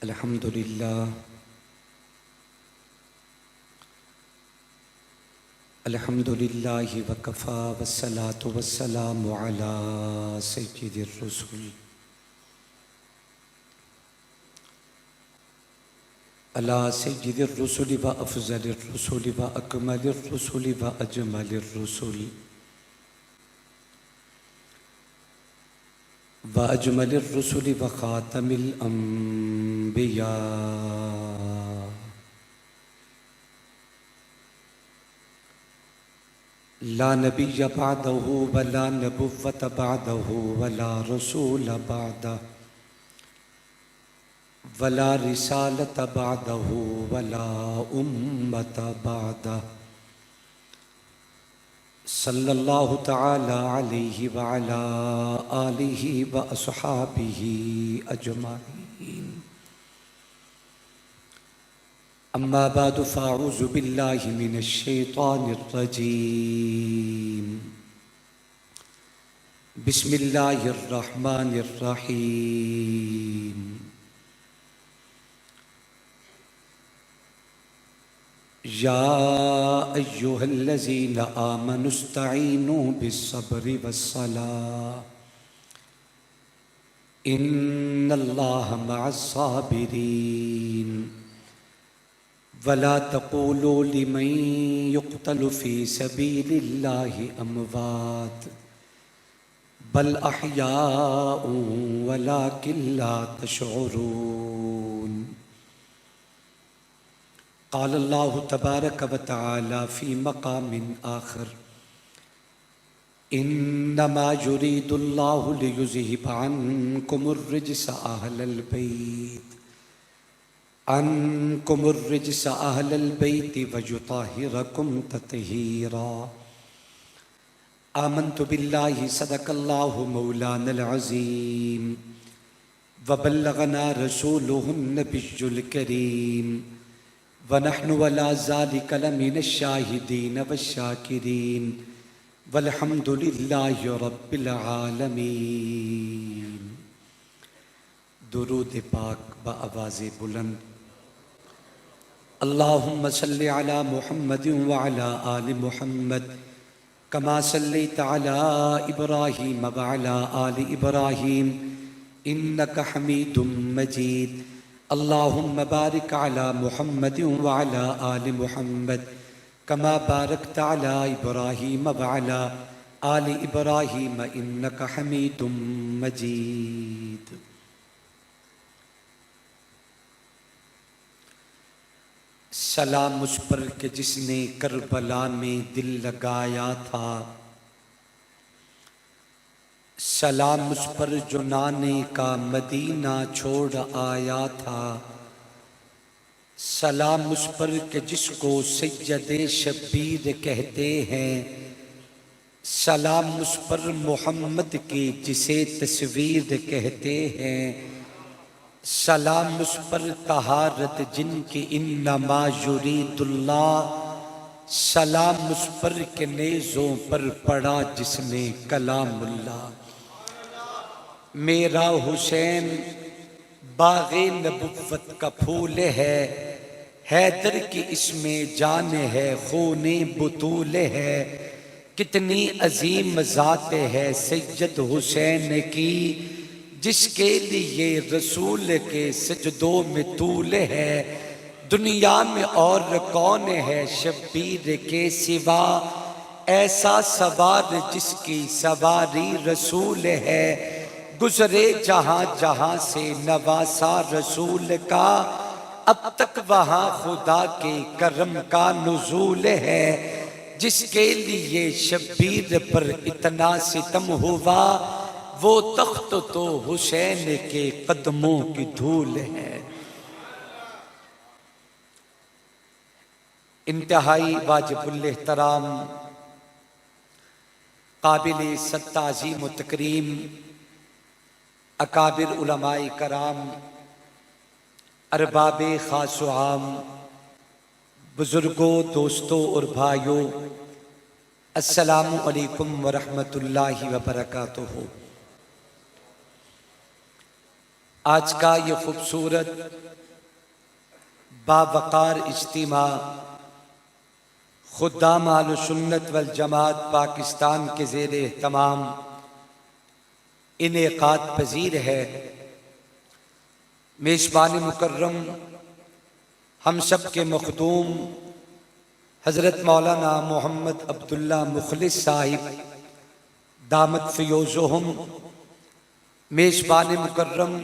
الحمد للہ الحمد للہ وکفا والصلاة والسلام علی سید الرسل علی سید الرسل و افضل الرسل و اکمل الرسل و اجمل الرسل وأجمل الرسل وخاتم الأنبياء لا نبي بعده ولا نبوة بعده ولا رسول بعده ولا رسالة بعده ولا أمة بعده صلی اللہ تعالی علیہ وعلا آلہ واصحابہ اجمعین اما بعد فاعوذ باللہ من الشیطان الرجیم بسم اللہ الرحمن الرحیم یا ایہا الذین آمنوا استعینوا بالصبر والصلاة ان اللہ مع الصابرین ولا تقولوا لمن يقتل في سبيل الله اموات بل احیاء ولكن لا تشعرون قال اللہ تبارک و تعالی فی مقام آخر انما یرید اللہ لیذہب عنکم الرجس اہل البیت ویطہرکم تطہیرا آمنت باللہ صدق اللہ مولانا العظیم وبلغنا رسولہ النبی الکریم ونحن ولا ذلك لمن الشاهدين والشاكرين والحمد لله رب العالمين درود پاک بآواز بلند اللہم صل علی محمد وعلى آل محمد كما صلیت علی ابراہیم وعلى آل ابراہیم انک حمید مجید اللہم بارک علی محمد وعلی آل محمد کما بارکت علی ابراہیم وعلی آل ابراہیم انک حمید مجید سلام اس پر کہ جس نے کربلا میں دل لگایا تھا سلام اس پر جو نانے کا مدینہ چھوڑ آیا تھا سلام اس پر کہ جس کو سید شبیر کہتے ہیں سلام اس پر محمد کی جسے تصویر کہتے ہیں سلام اس پر طہارت جن کی انما یرید اللہ سلام اس پر کہ نیزوں پر پڑا جس نے کلام اللہ میرا حسین باغ نبوت کا پھول ہے حیدر کی اس میں جان ہے خون بطول ہے کتنی عظیم ذات ہے سید حسین کی جس کے لیے رسول کے سجدوں میں طول ہے دنیا میں اور کون ہے شبیر کے سوا ایسا سوار جس کی سواری رسول ہے گزرے جہاں جہاں سے نواسا رسول کا اب تک وہاں خدا کے کرم کا نزول ہے جس کے لیے شبیر پر اتنا ستم ہوا وہ تخت تو حسین کے قدموں کی دھول ہے انتہائی واجب الاحترام قابل تعظیم و تکریم اکابر علماء کرام ارباب خاص و عام بزرگوں دوستوں اور بھائیوں السلام علیکم ورحمۃ اللہ وبرکاتہ۔ آج کا یہ خوبصورت باوقار اجتماع خدام اہل سنت والجماعت پاکستان کے زیر اہتمام انعقاد پذیر ہے۔ میزبان مکرم ہم سب کے مخدوم حضرت مولانا محمد عبداللہ مخلص صاحب دامت فیوزہم، میزبان مکرم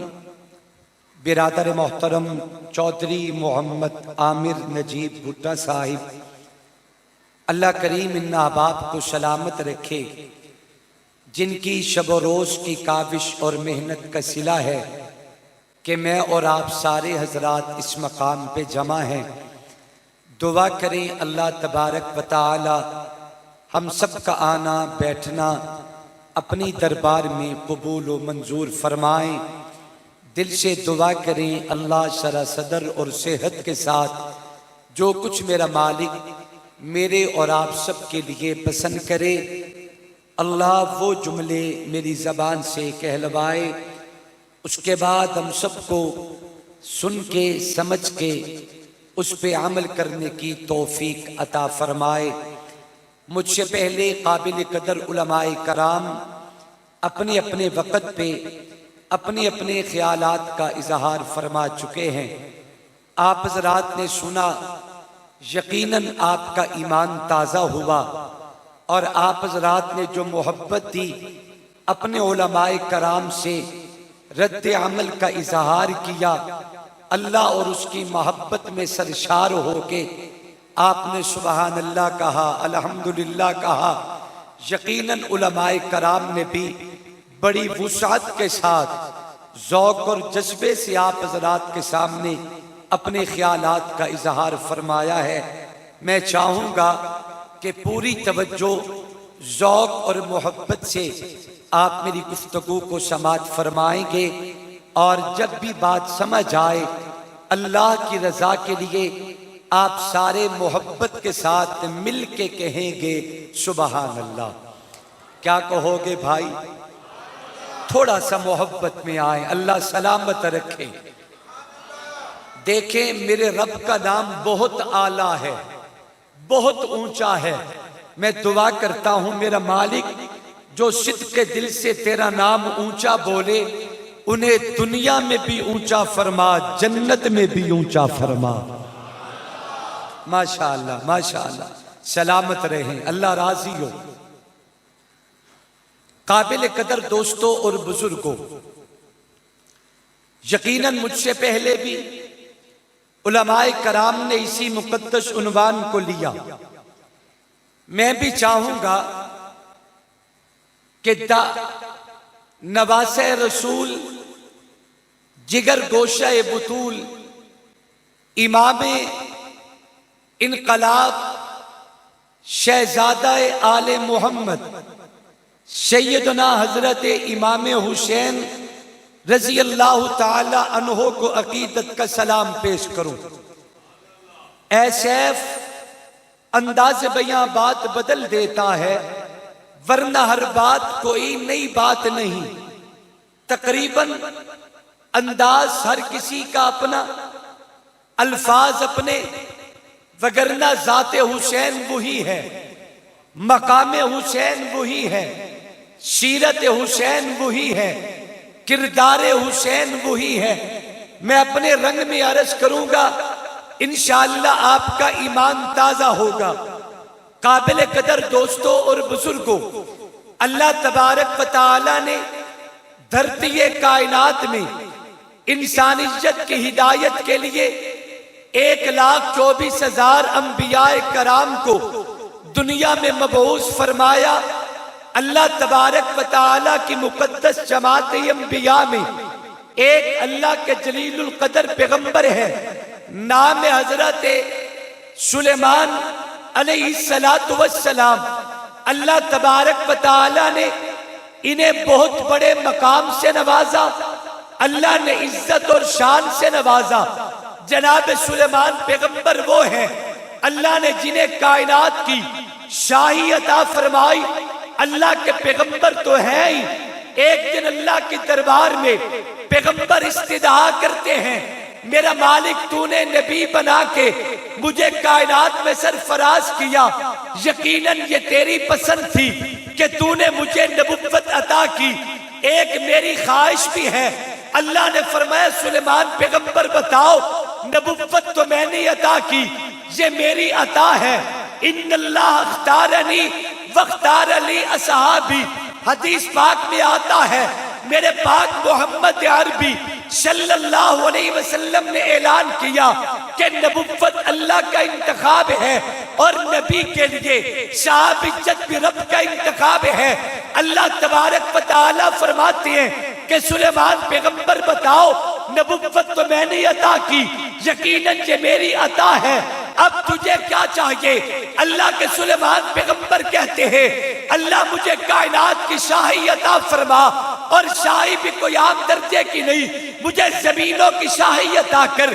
برادر محترم چودھری محمد عامر نجیب بھٹا صاحب، اللہ کریم ان احباب کو سلامت رکھے جن کی شب و روز کی کاوش اور محنت کا صلہ ہے کہ میں اور آپ سارے حضرات اس مقام پہ جمع ہیں۔ دعا کریں اللہ تبارک و تعالی ہم سب کا آنا بیٹھنا اپنی دربار میں قبول و منظور فرمائیں۔ دل سے دعا کریں اللہ شرح صدر اور صحت کے ساتھ جو کچھ میرا مالک میرے اور آپ سب کے لیے پسند کرے، اللہ وہ جملے میری زبان سے کہلوائے، اس کے بعد ہم سب کو سن کے سمجھ کے اس پہ عمل کرنے کی توفیق عطا فرمائے۔ مجھ سے پہلے قابل قدر علماء کرام اپنے اپنے وقت پہ اپنے اپنے خیالات کا اظہار فرما چکے ہیں۔ آپ حضرات نے سنا، یقیناً آپ کا ایمان تازہ ہوا اور آپ حضرات نے جو محبت دی اپنے علماء کرام سے رد عمل کا اظہار کیا، اللہ اور اس کی محبت میں سرشار ہو کے آپ نے سبحان اللہ کہا، الحمدللہ کہا۔ یقیناً علماء کرام نے بھی بڑی وسعت کے ساتھ ذوق اور جذبے سے آپ حضرات کے سامنے اپنے خیالات کا اظہار فرمایا ہے۔ میں چاہوں گا کہ پوری توجہ ذوق اور محبت سے آپ میری گفتگو کو سماعت فرمائیں گے، اور جب بھی بات سمجھ آئے اللہ کی رضا کے لیے آپ سارے محبت کے ساتھ مل کے کہیں گے سبحان اللہ۔ کیا کہو گے بھائی؟ تھوڑا سا محبت میں آئیں، اللہ سلامت رکھے۔ دیکھیں میرے رب کا نام بہت اعلیٰ ہے، بہت اونچا ہے۔ میں دعا کرتا ہوں میرا مالک جو صدق کے دل سے تیرا نام اونچا بولے انہیں دنیا میں بھی اونچا فرما، جنت میں بھی اونچا فرما۔ ماشاءاللہ ماشاءاللہ، سلامت رہیں، اللہ راضی ہو۔ قابل قدر دوستوں اور بزرگوں، یقیناً مجھ سے پہلے بھی علماء کرام نے اسی مقدس عنوان کو لیا۔ میں بھی چاہوں گا کہ نواسہ رسول، جگر گوشہ بطول، امام انقلاب، شہزادہ آل محمد سیدنا حضرت امام حسین رضی اللہ تعالی عنہ کو عقیدت کا سلام پیش کروں۔ اے سیف، انداز بیاں بات بدل دیتا ہے، ورنہ ہر بات کوئی نئی بات نہیں۔ تقریباً انداز ہر کسی کا اپنا، الفاظ اپنے، وگرنہ ذات حسین وہی ہے، مقام حسین وہی ہے، سیرت حسین وہی ہے، کردار حسین وہی ہے۔ میں اپنے رنگ میں عرض کروں گا، انشاءاللہ آپ کا ایمان تازہ ہوگا۔ قابل قدر دوستوں اور بزرگوں، اللہ تبارک و تعالی نے دھرتی کائنات میں انسانیت کی ہدایت کے لیے 1,24,000 انبیاء کرام کو دنیا میں مبعوث فرمایا۔ اللہ تبارک و تعالی کی مقدس جماعت انبیاء میں ایک اللہ کے جلیل القدر پیغمبر ہے، نام حضرت سلیمان علیہ السلام۔ اللہ تبارک و تعالی نے انہیں بہت بڑے مقام سے نوازا، اللہ نے عزت اور شان سے نوازا۔ جناب سلیمان پیغمبر وہ ہیں اللہ نے جنہیں کائنات کی شاہی عطا فرمائی۔ اللہ کے پیغمبر تو ہیں ہی، ایک دن اللہ کے دربار میں پیغمبر استدعا کرتے ہیں، میرا مالک تو نے نبی بنا کے مجھے کائنات میں سرفراز کیا، یقیناً یہ تیری پسند تھی کہ تو نے مجھے نبوت عطا کی، ایک میری خواہش بھی ہے۔ اللہ نے فرمایا سلیمان پیغمبر بتاؤ، نبوت تو میں نے عطا کی، یہ میری عطا ہے۔ ان اللہ اختارنی واختار لی اصحابی، حدیث پاک میں آتا ہے میرے پاک محمد عربی صلی اللہ علیہ وسلم نے اعلان کیا کہ نبوت اللہ کا انتخاب ہے اور نبی کے لیے صحابیت بھی رب کا انتخاب ہے۔ اللہ تبارک و تعالی فرماتے ہیں کہ سلیمان پیغمبر بتاؤ، نبوت تو میں نے عطا کی، یقیناً یہ میری عطا ہے، اب تجھے کیا چاہیے؟ اللہ کے سلیمان پیغمبر کہتے ہیں اللہ مجھے کائنات کی شاہی عطا فرما، اور شاہی بھی کوئی عام درجے کی نہیں، مجھے زمینوں کی شاہی عطا کر،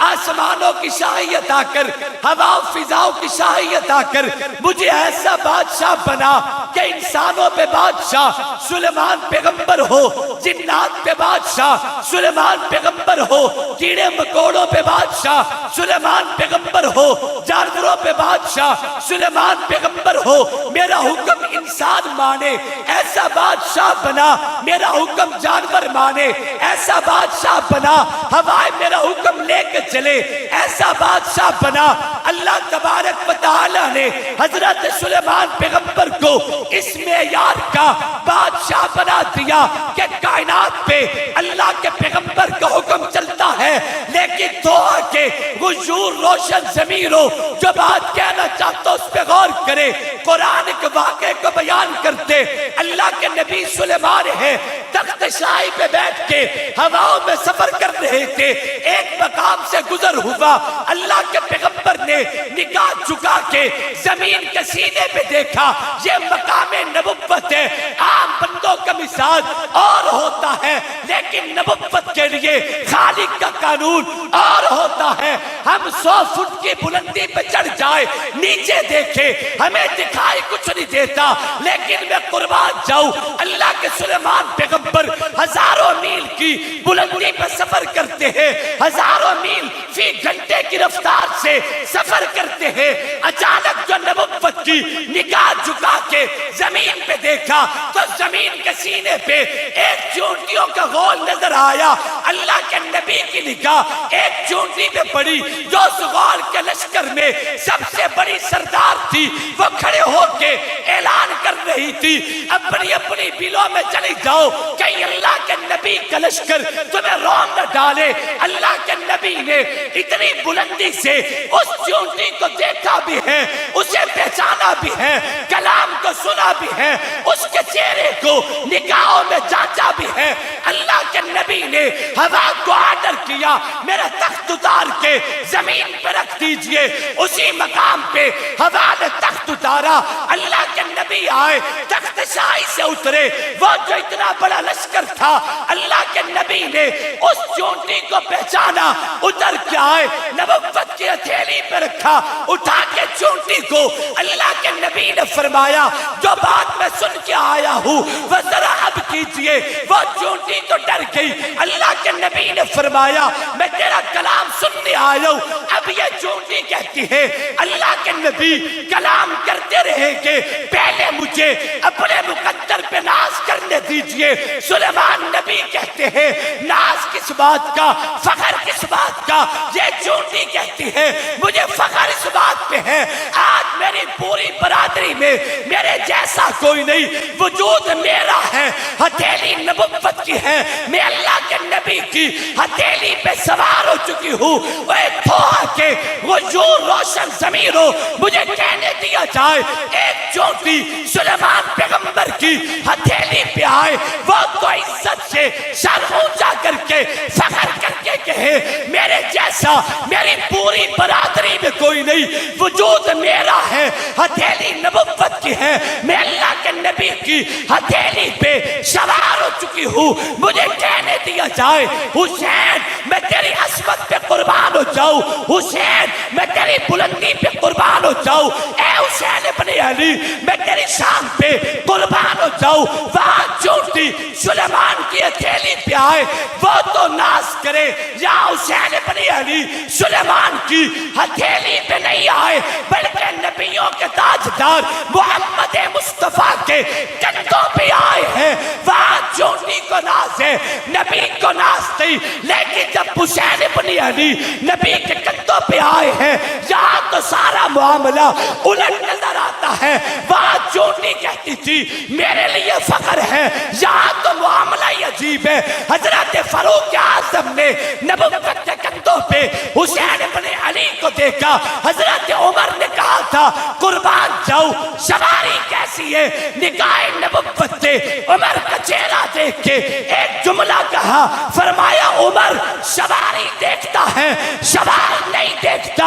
آسمانوں کی شاہی عطا کر، ہوا و فضاؤں کی شاہی عطا کر، مجھے ایسا بادشاہ بنا کہ انسانوں پہ بادشاہ سلیمان پیغمبر ہو، جنات پہ بادشاہ سلیمان پیغمبر ہو، کیڑے مکوڑوں پہ بادشاہ سلیمان پیغمبر ہو، جانوروں پہ بادشاہ سلیمان پیغمبر ہو، میرا حکم انسان مانے ایسا بادشاہ بنا، میرا حکم جانور مانے ایسا بادشاہ بنا، ہوائیں میرا حکم لے کے چلے ایسا بادشاہ بنا۔ اللہ تبارک و تعالی نے حضرت سلیمان پیغمبر کو اس معیار کا بادشاہ بنا دیا کہ کائنات پہ اللہ کے پیغمبر کا حکم چلتا ہے، لیکن دعا کے غیور روشن ضمیر ہو جو بات کہنا چاہتا اس پہ غور کرے۔ قرآن کے واقعے کو بیان کرتے اللہ کے نبی سلیمان ہے، تخت شاہی پہ بیٹھ کے ہواؤں میں سفر کر رہے تھے، ایک مقام سے گزر ہوا، اللہ کے پیغمبر نے نگاہ جھکا کے زمین کے سینے پہ دیکھا، یہ مقام نبوت ہے۔ عام بندوں کا مثال اور ہوتا ہے، لیکن نبوت کے لیے خالق کا قانون اور ہوتا ہے۔ ہم 100 فٹ کی بلندی پہ چڑھ جائے، نیچے دیکھے ہمیں دکھائی کچھ نہیں دیتا، لیکن میں قربان جاؤں اللہ کے سلیمان پیغمبر ہزاروں میل کی بلندی پہ سفر کرتے ہیں، ہزاروں میل فی گھنٹے کی رفتار سے سفر کرتے ہیں۔ اچانک جو نبوت کی نگاہ جھکا کے زمین پہ دیکھا تو زمین کے سینے پہ ایک چونٹیوں کا غول نظر آیا۔ اللہ کے نبی کی نگاہ ایک چونٹی پہ پڑی جو اس غول کے لشکر میں سب سے بڑی سردار تھی، وہ کھڑے ہو کے اعلان کر رہی تھی اپنی اپنی بلوں میں چلی جاؤ، کہیں اللہ کے نبی کا لشکر تمہیں روم نہ ڈالے۔ اللہ کے نبی نے اتنی بلندی سے اس چونٹی کو دیکھا بھی ہے، اسے پہچانا بھی ہے، کلام کو سنا بھی ہے، اس کے چہرے کو نگاہوں میں جانچا بھی ہے۔ اللہ کے نبی نے ہوا کو آرڈر کیا میرا تخت اتار کے زمین پہ رکھ دیجئے، اسی مقام پہ ہوا نے تخت اتارا، اللہ کے نبی آئے، تخت شاہی سے اترے، وہ جو اتنا بڑا لشکر تھا، اللہ کے نبی نے اس چونٹی کو پہچانا، اتر کے آئے، نبوت کی ہتھیلی پہ رکھا، اٹھا کے چونٹی کو اللہ کے نبی نے فرمایا جو بات میں سن کے آیا ہوں وہ ذرا اب کیجئے۔ وہ چونٹی تو ڈر گئی، اللہ کے نبی نے فرمایا میں تیرا کلام سننے آیا ہوں، اب یہ چونٹی کہتی ہے اللہ کے نبی کلام کرتے رہیں گے، پہلے مجھے اپنے مقدر پہ ناز کرنے دیجئے۔ سلیمان نبی کہتے ہیں ناز کس بات کا، فخر کس بات کا؟ یہ چونٹی کہتی ہے مجھے فخر اس بات پہ ہے آج میری پوری برادری میں میرے جیسا کوئی نہیں، وجود میرا ہے، ہتھیلی نبوت کی ہے، میں اللہ کے نبی کی ہتھیلی پہ سوار ہو چکی ہوں۔ اے دعا کے غیور روشن ضمیروں، مجھے کہنے دیا جائے ایک چونٹی سلیمان پیغمبر کی ہتھیلی پہ آئے، وہ تو عزت سے سر اونچا کر کے فخر کر کے ہیں میرے جیسا میری پوری برادری میں کوئی نہیں، وجود میرا ہے، ہتھیلی نبوت کی ہے، میں اللہ کے نبی کی ہتھیلی پہ سوار ہو چکی ہوں۔ مجھے کہنے دیا جائے حسین میں تیری عصمت پہ قربان ہو جاؤں، حسین میں تیری بلندی پہ قربان ہو جاؤں، اے حسین ابن علی میں تیری شان پہ قربان ہو جاؤں۔ وہاں چونٹی سلیمان کی ہتھیلی پہ آئے وہ تو ناز کرے، یا حسین ابن علی سلیمان کی ہتھیلی پہ نہیں آئے بلکہ نبیوں کے تاجدار محمد مصطفیٰ کے کندھوں پہ آئے ہیں۔ وہاں چونٹی کو ناز ہے، نبی کو ناز نہیں، لیکن جب حسین ابن علی نبی کے کندھوں پہ آئے ہیں یہاں تو سارا معاملہ الٹ نظر آتا ہے۔ وہاں چونٹی کہتی تھی میرے لیے فخر ہے، یہاں تو معاملہ ہی عجیب ہے۔ حضرت فاروق اعظم نے نبوت کے کندھوں پہ حسین ابن علی کو دیکھا، حضرت عمر نے کہا تھا قربان جاؤ سواری کیسی ہے، نگاہ نبوت سے عمر کا چہرہ دیکھ کے ایک جملہ کہا، فرمایا عمر سواری دیکھتا ہے سوار نہیں دیکھتا۔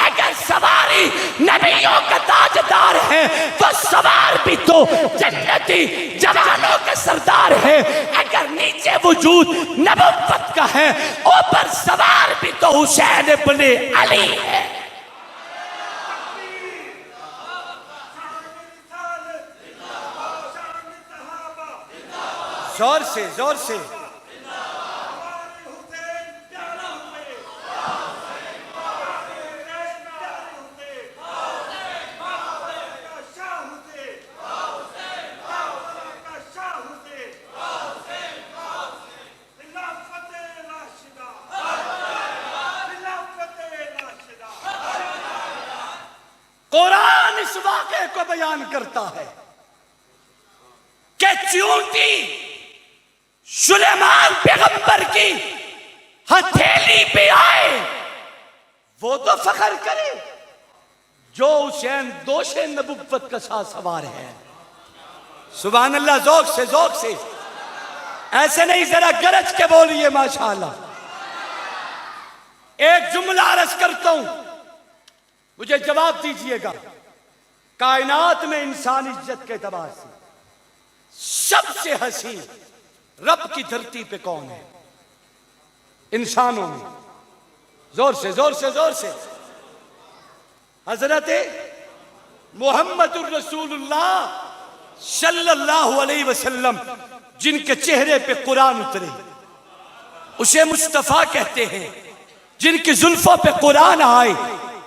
اگر سواری نبیوں کا تاجدار ہے تو سوار بھی تو جنتی جوانوں کے سردار ہے۔ اگر نیچے وجود نبوت کا ہے اوپر سوار بھی تو حسین ابن علی ہے۔ زور سے زور سے قرآن اس واقعے کو بیان کرتا ہے کہ چونٹی سلیمان پیغمبر کی ہتھیلی پہ آئے وہ تو فخر کرے جو حسین دوش نبوت کا ساتھ سوار ہے۔ سبحان اللہ، ذوق سے ذوق سے، ایسے نہیں ذرا گرج کے بولیے ماشاءاللہ۔ ایک جملہ عرض کرتا ہوں مجھے جواب دیجئے گا، کائنات میں انسانی عزت کے اعتبار سے سب سے حسین رب کی دھرتی پہ کون ہے انسانوں میں؟ زور سے زور سے زور سے، حضرت محمد الرسول اللہ صلی اللہ علیہ وسلم جن کے چہرے پہ قرآن اترے اسے مصطفیٰ کہتے ہیں، جن کی زلفوں پہ قرآن آئے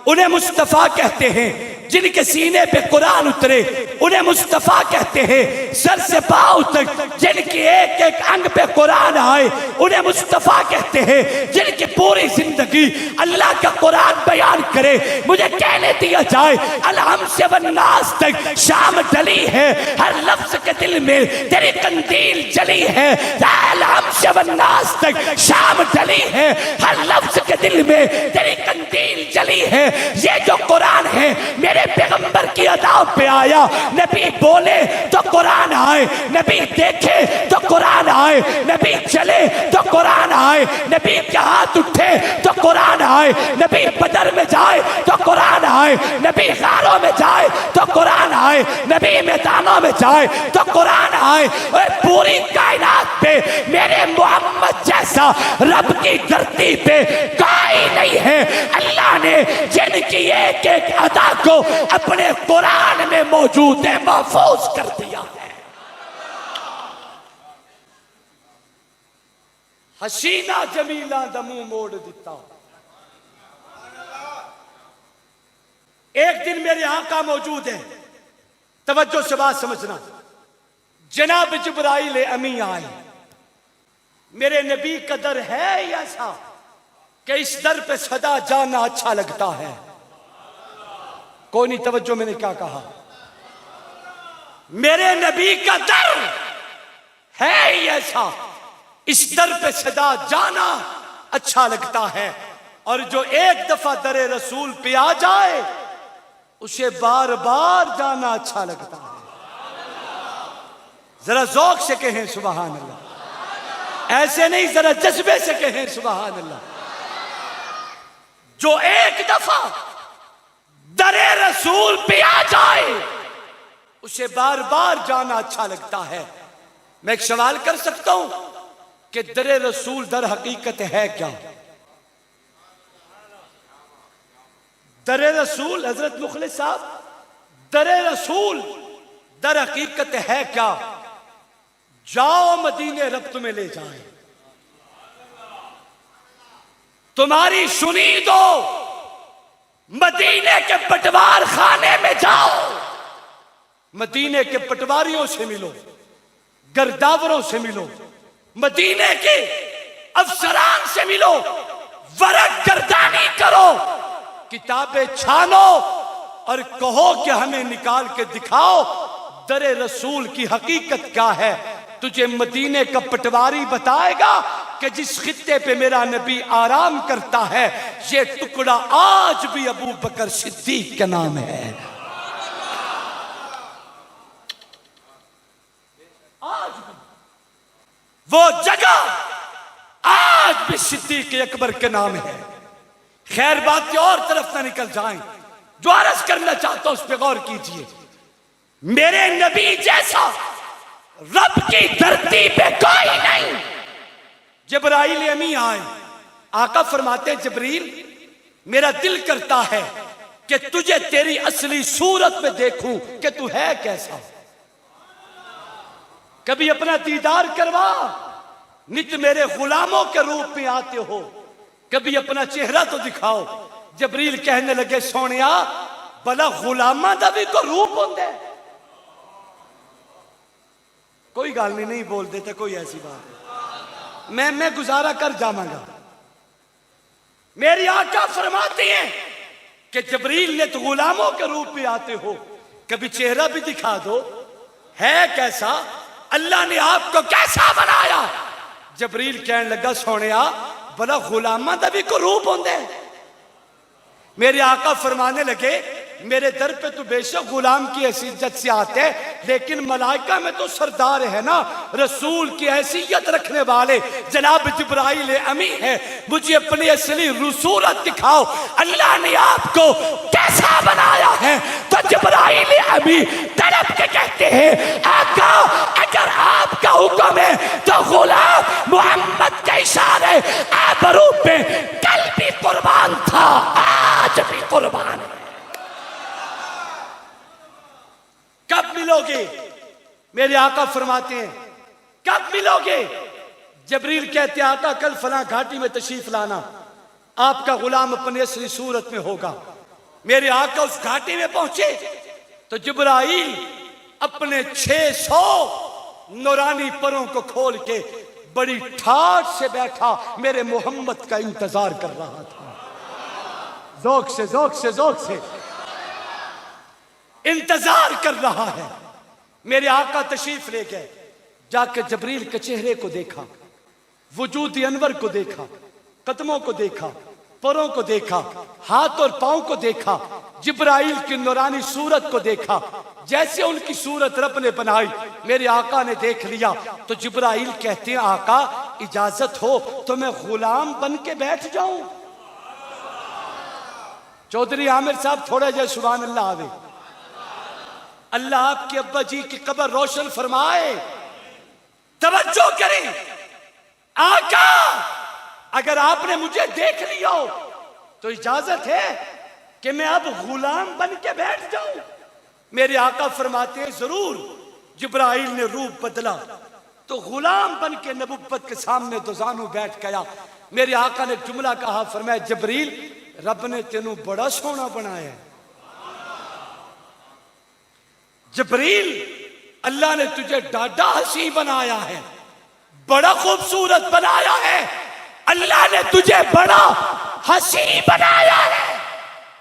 انہیں مصطفیٰ کہتے ہیں، جن کے سینے پہ قرآن اترے انہیں مصطفیٰ کہتے ہیں، سر سے پاؤں تک جن کی ایک ایک انگ پہ قرآن آئے انہیں مصطفیٰ کہتے ہیں، جن کی پوری زندگی اللہ کا قرآن بیان کرے۔ مجھے کہنے دیا جائے الحم سے والناس تک شام ڈلی ہے، ہر لفظ کے دل میں تیری قندیل جلی ہے۔ الحم سے والناس تک شام ڈلی ہے، ہر لفظ کے دل میں تیری قندیل جلی ہے۔ یہ جو قرآن ہے میرے پیغمبر کی ادا پہ آیا، نبی بولے تو قرآن آئے، نبی دیکھے تو قرآن آئے، نبی چلے تو قرآن آئے، نبی کے ہاتھ اٹھے تو قرآن آئے، نبی بدر میں جائے تو قرآن آئے، نبی غاروں میں جائے تو قرآن آئے، نبی میدانوں میں جائے تو قرآن آئے۔ اور پوری کائنات پہ میرے محمد جیسا رب کی دھرتی پہ کوئی نہیں ہے۔ اللہ نے جن کی ایک ایک ادا کو اپنے قرآن میں موجود ہے محفوظ کر دیا ہے۔ حسینہ جمیلہ دا منہ موڑ دیتا۔ ایک دن میرے آقا موجود ہیں، توجہ سے بات سمجھنا، جناب جبرائیل امی آئے، میرے نبی کا در ہے ایسا کہ اس در پہ صدا جانا اچھا لگتا ہے۔ کوئی نہیں توجہ میں نے کیا کہا؟ میرے نبی کا در ہے ایسا اس در پہ صدا جانا اچھا لگتا ہے، اور جو ایک دفعہ در رسول پہ آ جائے اسے بار بار جانا اچھا لگتا ہے۔ ذرا ذوق سے کہیں سبحان اللہ، ایسے نہیں ذرا جذبے سے کہیں سبحان اللہ۔ جو ایک دفعہ در رسول پہ آ جائے اسے بار بار جانا اچھا لگتا ہے۔ میں ایک سوال کر سکتا ہوں کہ در رسول در حقیقت ہے کیا؟ در رسول حضرت مخلص صاحب، در رسول در حقیقت ہے کیا؟ جاؤ مدینے رب تمہیں لے جائے، تمہاری سنی دو، مدینے کے پٹوار خانے میں جاؤ، مدینے کے پٹواریوں سے ملو، گرداوروں سے ملو، مدینے کے افسران سے ملو، ورق گردانی کرو، کتابیں چھانو اور کہو کہ ہمیں نکال کے دکھاؤ در رسول کی حقیقت کیا ہے۔ تجھے مدینے کا پٹواری بتائے گا کہ جس خطے پہ میرا نبی آرام کرتا ہے یہ ٹکڑا آج بھی ابو بکر صدیق کا نام ہے۔ آج بھی وہ جگہ آج بھی صدیق اکبر کے نام ہے۔ خیر بات اور طرف نہ نکل جائیں، جو عرض کرنا چاہتا ہوں اس پہ غور کیجئے۔ میرے نبی جیسا رب کی دھرتی پہ کوئی نہیں۔ جبرائیل امی آئے، آقا فرماتے ہیں جبریل میرا دل کرتا ہے کہ تجھے تیری اصلی صورت میں دیکھوں کہ تو ہے کیسا، کبھی اپنا دیدار کروا، نت میرے غلاموں کے روپ میں آتے ہو، کبھی اپنا چہرہ تو دکھاؤ۔ جبریل کہنے لگے سونیا بلا غلامہ دا بھی کو روپ ہوندے، کوئی گال نہیں بول دیتے، کوئی ایسی بات نہیں، میں گزارا کر جاواں گا۔ میری آقا فرماتی ہیں کہ جبریل نے تو غلاموں کے روپ میں آتے ہو، کبھی چہرہ بھی دکھا دو، ہے کیسا، اللہ نے آپ کو کیسا بنایا؟ جبریل کہنے لگا سونیا بلا غلامہ دا بھی کو روپ ہوندے۔ میرے آقا فرمانے لگے میرے در پہ تو بے شک غلام کی حیثیت سے آتے لیکن ملائکہ میں تو سردار ہے نا، رسول کی حیثیت رکھنے والے جناب جبرائیل امی ہے، مجھے اپنی اصلی صورت دکھاؤ، اللہ نے آپ کو کیسا بنایا ہے؟ تو جبرائیل امی تڑپ کے کہتے ہیں آقا اگر آپ کا حکم ہے تو غلام محمد کا اشارہ آبرو پہ کل بھی قربان تھا آج بھی قربان ہے۔ کب ملو گے؟ میرے آقا فرماتے ہیں کب ملو گے؟ جبریل کہتے ہیں آقا کل فلاں گھاٹی میں تشریف لانا، آپ کا غلام اپنی اصلی صورت میں ہوگا۔ میرے آقا اس گھاٹی میں پہنچے تو جبرائیل اپنے 600 نورانی پروں کو کھول کے بڑی ٹھاٹ سے بیٹھا میرے محمد کا انتظار کر رہا تھا، ذوق سے ذوق سے ذوق سے انتظار کر رہا ہے۔ میرے آقا تشریف لے گئے، جا کے جبریل کے چہرے کو دیکھا، وجود انور کو دیکھا، قدموں کو دیکھا، پروں کو دیکھا، ہاتھ اور پاؤں کو دیکھا، جبرائیل کی نورانی صورت کو دیکھا، جیسے ان کی صورت رب نے بنائی میرے آقا نے دیکھ لیا تو جبرائیل کہتے ہیں آقا اجازت ہو تو میں غلام بن کے بیٹھ جاؤں؟ چودھری عامر صاحب تھوڑا جائے سبحان اللہ آوے، اللہ آپ کے ابا جی کی قبر روشن فرمائے۔ توجہ کریں، آقا اگر آپ نے مجھے دیکھ لیا ہو تو اجازت ہے کہ میں اب غلام بن کے بیٹھ جاؤں؟ میرے آقا فرماتے ہیں ضرور۔ جبرائیل نے روپ بدلا تو غلام بن کے نبوت کے سامنے دوزانو بیٹھ گیا۔ میرے آقا نے جملہ کہا، فرمایا جبریل رب نے تینوں بڑا سونا بنایا ہے، جبریل اللہ نے تجھے ڈاڈا حسین بنایا ہے، بڑا خوبصورت بنایا ہے، اللہ نے تجھے بڑا حسین بنایا ہے۔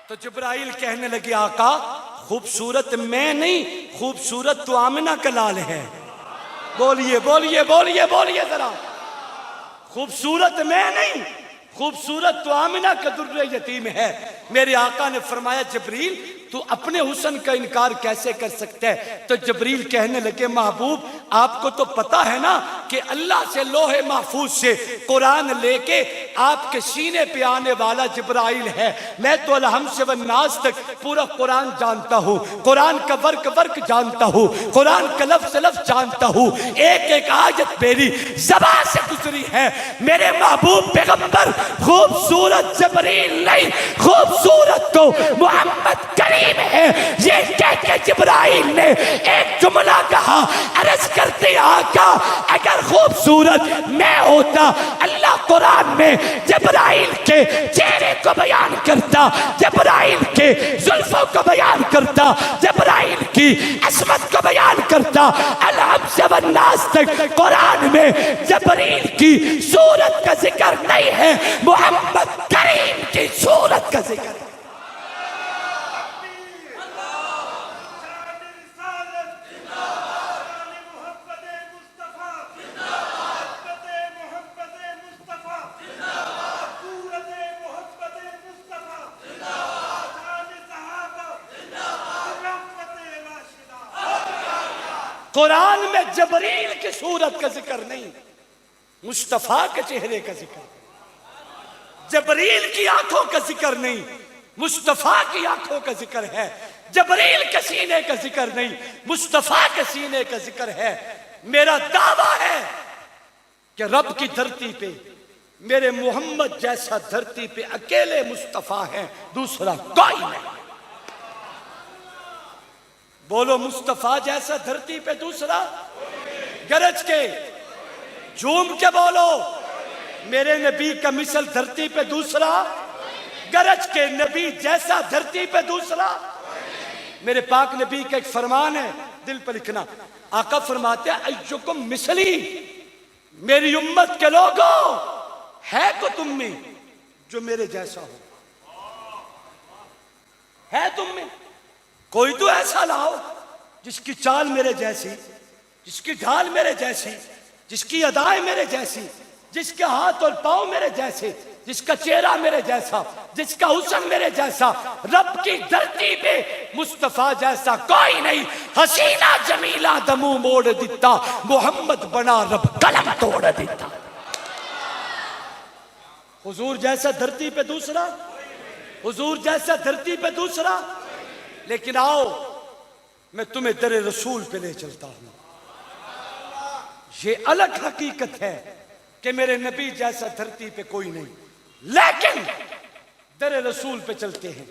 تو جبرائیل کہنے لگے آقا خوبصورت میں نہیں، خوبصورت تو آمنہ کا لال ہے۔ بولیے بولیے بولیے بولیے ذرا، خوبصورت میں نہیں، خوبصورت تو آمنہ کا در یتیم ہے۔ میرے آقا نے فرمایا جبریل تو اپنے حسن کا انکار کیسے کر سکتا ہے؟ تو جبریل کہنے لگے محبوب آپ کو تو پتا ہے نا کہ اللہ سے لوح محفوظ سے قرآن لے کے آپ کے سینے پہ آنے والا جبرائیل ہے۔ میں تو الحمد سے والناس تک پورا قرآن جانتا ہوں، قرآن کا ورق ورق جانتا ہوں، قرآن کا لفظ لفظ جانتا ہوں، ایک ایک آیت میری زبان سے گزری ہے۔ میرے محبوب پیغمبر خوبصورت جبریل نہیں، خوبصورت تو محمد کریم ہے۔ یہ کہہ کے جبرائیل نے ایک جملہ کہا، عرض کرتے آقا اگر خوبصورت میں ہوتا اللہ قرآن میں جبرائیل کے چہرے کو بیان کرتا، جبرائیل کے زلفوں کو بیان کرتا، جبرائیل کی عصمت کو بیان کرتا۔ الحمد سے والناس تک قرآن میں جبریل کی صورت کا ذکر نہیں ہے، محمد کریم کی صورت کا ذکر ہے۔ قرآن میں جبریل کی صورت کا ذکر نہیں، مصطفیٰ کے چہرے کا ذکر، جبریل کی آنکھوں کا ذکر نہیں، مصطفیٰ کی آنکھوں کا ذکر ہے۔ جبریل کے سینے کا ذکر نہیں، مصطفیٰ کے سینے کا ذکر ہے۔ میرا دعویٰ ہے کہ رب کی دھرتی پہ میرے محمد جیسا دھرتی پہ اکیلے مصطفیٰ ہیں، دوسرا کوئی نہیں۔ بولو مصطفیٰ جیسا دھرتی پہ دوسرا، گرج کے جھوم کے بولو میرے نبی کا مثل دھرتی پہ دوسرا، گرج کے نبی جیسا دھرتی پہ دوسرا۔ میرے پاک نبی کا ایک فرمان ہے، دل پر لکھنا، آقا فرماتے ہیں ایکم مثلی، میری امت کے لوگوں ہے کو تم میں جو میرے جیسا ہو، ہے تم میں کوئی تو ایسا لاؤ جس کی چال میرے جیسی، جس کی ڈھال میرے جیسی، جس کی ادائیں میرے جیسی، جس کے ہاتھ اور پاؤں میرے جیسے، جس کا چہرہ میرے جیسا، جس کا حسن میرے جیسا۔ رب کی دھرتی پہ مصطفیٰ جیسا کوئی نہیں۔ حسینہ جمیلہ دمو موڑ دیتا، محمد بنا رب قلم توڑ دیتا۔ حضور جیسا دھرتی پہ دوسرا، حضور جیسا دھرتی پہ دوسرا۔ لیکن آؤ میں تمہیں در رسول پہ لے چلتا ہوں۔ یہ الگ حقیقت ہے کہ میرے نبی جیسا دھرتی پہ کوئی نہیں، لیکن در رسول پہ چلتے ہیں۔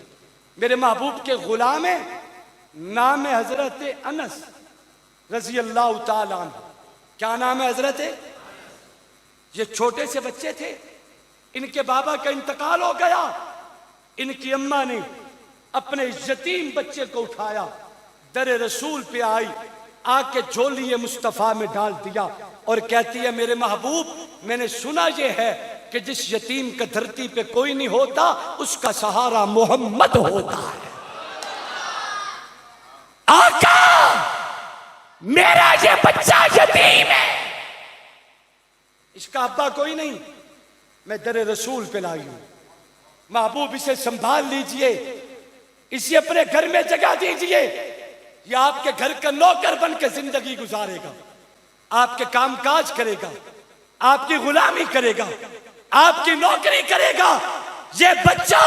میرے محبوب کے غلام ہیں، نام حضرت انس رضی اللہ تعالیٰ عنہ۔ کیا نام ہے حضرت؟ یہ چھوٹے سے بچے تھے، ان کے بابا کا انتقال ہو گیا، ان کی اماں نے اپنے یتیم بچے کو اٹھایا، در رسول پہ آئی، آ کے جھولی مصطفیٰ میں ڈال دیا اور کہتی ہے میرے محبوب میں نے سنا یہ ہے کہ جس یتیم کا دھرتی پہ کوئی نہیں ہوتا اس کا سہارا محمد ہوتا ہے۔ آقا میرا یہ بچہ یتیم ہے، اس کا ابا کوئی نہیں، میں در رسول پہ لائی ہوں، محبوب اسے سنبھال لیجئے، اسے اپنے گھر میں جگہ دیجئے، یہ آپ کے گھر کا نوکر بن کے زندگی گزارے گا، آپ کے کام کاج کرے گا، آپ کی غلامی کرے گا، آپ کی نوکری کرے گا، یہ بچہ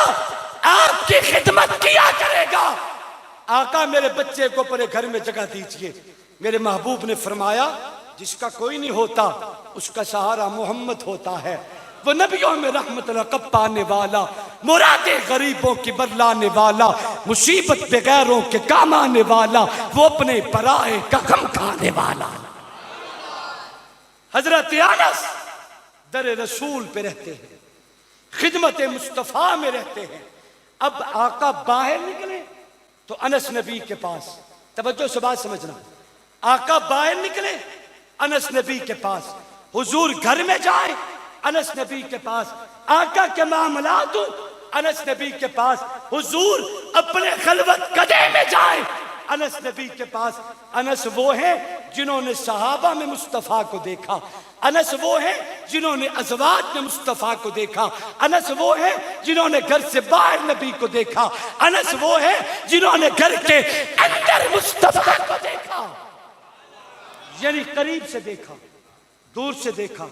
آپ کی خدمت کیا کرے گا۔ آقا میرے بچے کو اپنے گھر میں جگہ دیجئے۔ میرے محبوب نے فرمایا جس کا کوئی نہیں ہوتا اس کا سہارا محمد ہوتا ہے۔ وہ نبیوں میں رحمت لقب پانے والا، مرادیں غریبوں کی برلانے والا، مصیبت بغیروں کے کام آنے والا، وہ اپنے پرائے کا غم کھانے والا۔ حضرت انس در رسول پہ رہتے ہیں، خدمت مصطفیٰ میں رہتے ہیں۔ اب آقا باہر نکلے تو انس نبی کے پاس، توجہ سے بات سمجھنا، آقا باہر نکلے انس نبی کے پاس، حضور گھر میں جائیں انس نبی کے پاس، آقا کے معاملات انس نبی کے پاس، حضور اپنے خلوت قدے میں جائیں انس نبی کے پاس۔ انس وہ ہیں جنہوں نے صحابہ میں مصطفیٰ کو دیکھا، انس وہ ہیں جنہوں نے ازواج میں مصطفیٰ کو دیکھا، انس وہ ہیں جنہوں نے گھر سے باہر نبی کو دیکھا، انس وہ ہیں جنہوں نے گھر کے اندر مصطفیٰ کو دیکھا، یعنی قریب سے دیکھا، دور سے دیکھا،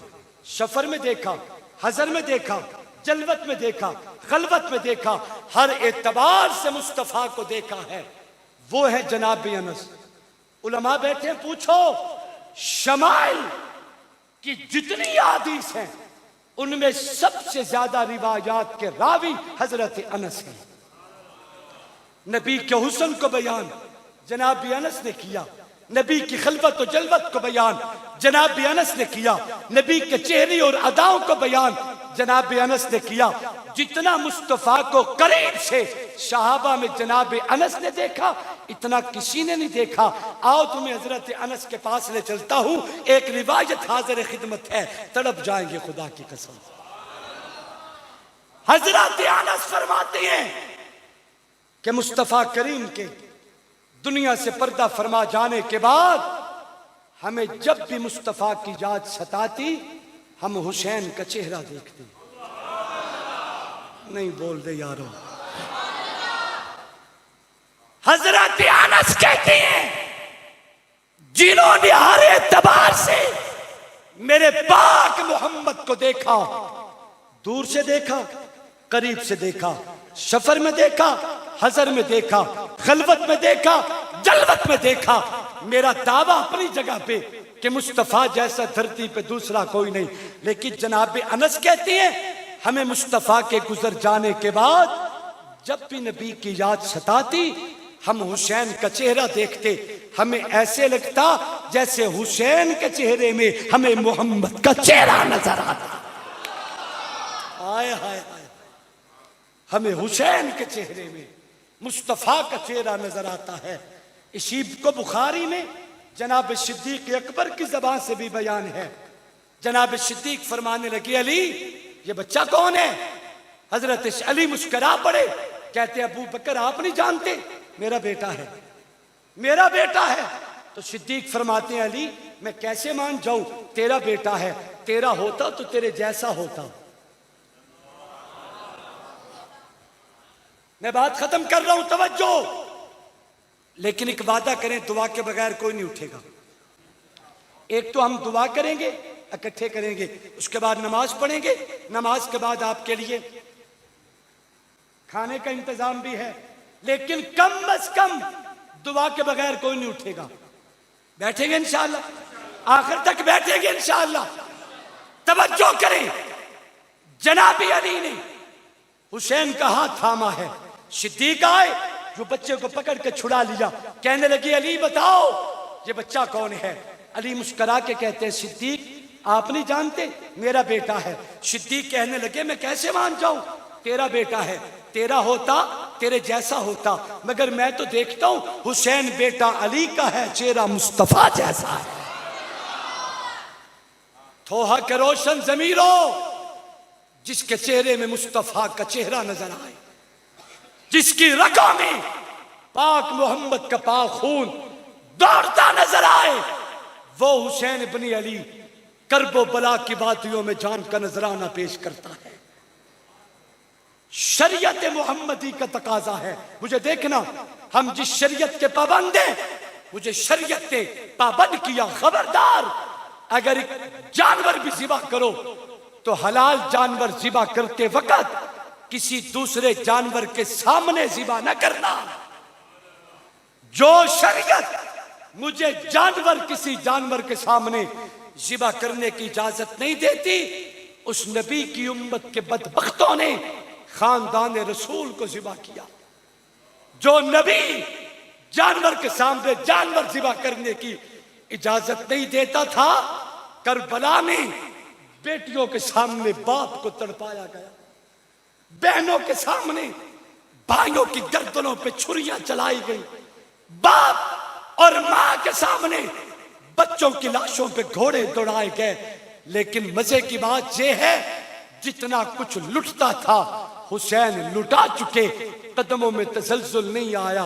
سفر میں دیکھا، حضر میں دیکھا، جلوت میں دیکھا، خلوت میں دیکھا، ہر اعتبار سے مصطفیٰ کو دیکھا ہے، وہ ہے جناب انس۔ علماء بیٹھے ہیں، پوچھو شمائل کی جتنی احادیث ہیں ان میں سب سے زیادہ روایات کے راوی حضرت انس ہیں۔ نبی کے حسن کو بیان جناب انس نے کیا، نبی کی خلوت و جلوت کو بیان جناب انس نے کیا، نبی کے چہرے اور اداؤں کو بیان جناب انس نے کیا۔ جتنا مصطفیٰ کو قریب سے صحابہ میں جناب انس نے دیکھا اتنا کسی نے نہیں دیکھا۔ آؤ تمہیں حضرت انس کے پاس لے چلتا ہوں، ایک روایت حاضر خدمت ہے، تڑپ جائیں گے خدا کی قسم۔ حضرت انس فرماتے ہیں کہ مصطفیٰ کریم کے دنیا سے پردہ فرما جانے کے بعد ہمیں جب بھی مصطفیٰ کی یاد ستاتی ہم حسین کا چہرہ دیکھتے، نہیں بول دے یارو۔ حضرت انس کہتے ہیں جنہوں نے ہر اعتبار سے میرے پاک محمد کو دیکھا، دور سے دیکھا، قریب سے دیکھا، سفر میں دیکھا، حضر میں دیکھا، خلوت میں دیکھا، جلوت میں دیکھا، میرا دعویٰ اپنی جگہ پہ کہ مصطفیٰ جیسا دھرتی پہ دوسرا کوئی نہیں، لیکن جناب انس کہتے ہیں ہمیں مصطفیٰ کے گزر جانے کے بعد جب بھی نبی کی یاد ستاتی ہم حسین کا چہرہ دیکھتے، ہمیں ایسے لگتا جیسے حسین کے چہرے میں ہمیں محمد کا چہرہ نظر آتا۔ آئے ہائے ہائے، ہمیں حسین کے چہرے میں مصطفیٰ کا چہرہ نظر آتا ہے۔ اسی کو بخاری میں جناب صدیق اکبر کی زبان سے بھی بیان ہے۔ جناب صدیق فرمانے لگے علی یہ بچہ کون ہے؟ حضرت علی مسکرا پڑے، کہتے ابو بکر آپ نہیں جانتے، میرا بیٹا ہے، میرا بیٹا ہے۔ تو صدیق فرماتے ہیں علی میں کیسے مان جاؤں، تیرا بیٹا ہے، تیرا ہوتا تو تیرے جیسا ہوتا۔ میں بات ختم کر رہا ہوں، توجہ، لیکن ایک وعدہ کریں دعا کے بغیر کوئی نہیں اٹھے گا۔ ایک تو ہم دعا کریں گے، اکٹھے کریں گے، اس کے بعد نماز پڑھیں گے، نماز کے بعد آپ کے لیے کھانے کا انتظام بھی ہے، لیکن کم از کم دعا کے بغیر کوئی نہیں اٹھے گا۔ بیٹھیں گے انشاءاللہ، آخر تک بیٹھیں گے انشاءاللہ۔ توجہ کریں، جناب علی نے حسین کا ہاتھ تھاما ہے، صدیق آئے جو بچے کو پکڑ کے چھڑا لیا، کہنے لگی علی بتاؤ یہ بچہ کون ہے؟ علی مسکرا کے کہتے ہیں صدیق آپ نہیں جانتے، میرا بیٹا ہے۔ صدیق کہنے لگے میں کیسے مان جاؤں، تیرا بیٹا ہے، تیرا ہوتا تیرے جیسا ہوتا، مگر میں تو دیکھتا ہوں حسین بیٹا علی کا ہے، چہرہ مصطفیٰ جیسا ہے۔ توحہ کے روشن ضمیروں، جس کے چہرے میں مصطفیٰ کا چہرہ نظر آئے، جس کی رگوں میں پاک محمد کا پاک خون دوڑتا نظر آئے، وہ حسین ابن علی کرب و بلا کی وادیوں میں جان کا نذرانہ پیش کرتا ہے۔ شریعت محمدی کا تقاضا ہے، مجھے دیکھنا ہم جس شریعت کے پابند ہیں، مجھے شریعت نے پابند کیا، خبردار اگر ایک جانور بھی ذبح کرو تو حلال جانور ذبح کرتے وقت کسی دوسرے جانور کے سامنے ذبح نہ کرنا۔ جو شریعت مجھے جانور کسی جانور کے سامنے ذبح کرنے کی اجازت نہیں دیتی، اس نبی کی امت کے بدبختوں نے خاندان رسول کو ذبح کیا۔ جو نبی جانور کے سامنے جانور ذبح کرنے کی اجازت نہیں دیتا تھا، کربلا میں بیٹیوں کے سامنے باپ کو تڑپایا گیا، بہنوں کے سامنے بھائیوں کی گردنوں پہ چھریاں چلائی گئی، باپ اور ماں کے سامنے بچوں کی لاشوں پہ گھوڑے دوڑائے گئے۔ لیکن مزے کی بات یہ ہے جتنا کچھ لٹتا تھا حسین لٹا چکے، قدموں میں تزلزل نہیں آیا،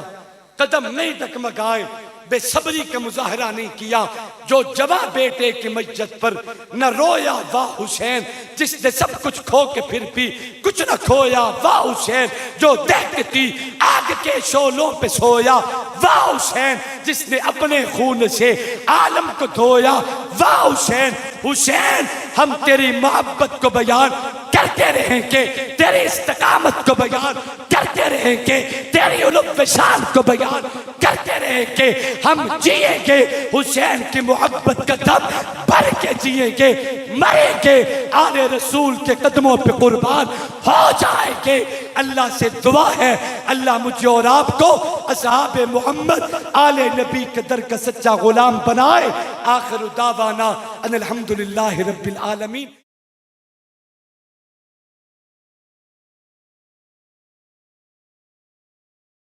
قدم نہیں ڈگمگائے۔ بے صبری کا مظاہرہ نہیں کیا، جو جواں بیٹے کی میت پر نہ رویا واہ حسین، جس نے سب کچھ کھو کے پھر بھی کچھ نہ کھویا واہ حسین، جو دہکتی آگ کے شعلوں پہ سویا واہ حسین، جس نے اپنے خون سے عالم کو دھویا واہ حسین۔ حسین ہم تیری محبت کو بیان کرتے رہیں گے، تیری استقامت کو بیان کرتے رہیں گے، تیری علو شان کو بیان کرتے رہیں گے، ہم جیئیں گے حسین کی محبت کا دم بھر کے جیئیں گے، مریں گے آل رسول کے قدموں پہ قربان ہو جائیں گے۔ اللہ سے دعا ہے اللہ مجھے اور آپ کو اصحاب محمد آل نبی کے در کا سچا غلام بنائے۔ آخر دعوانا ان الحمدللہ رب العالمین۔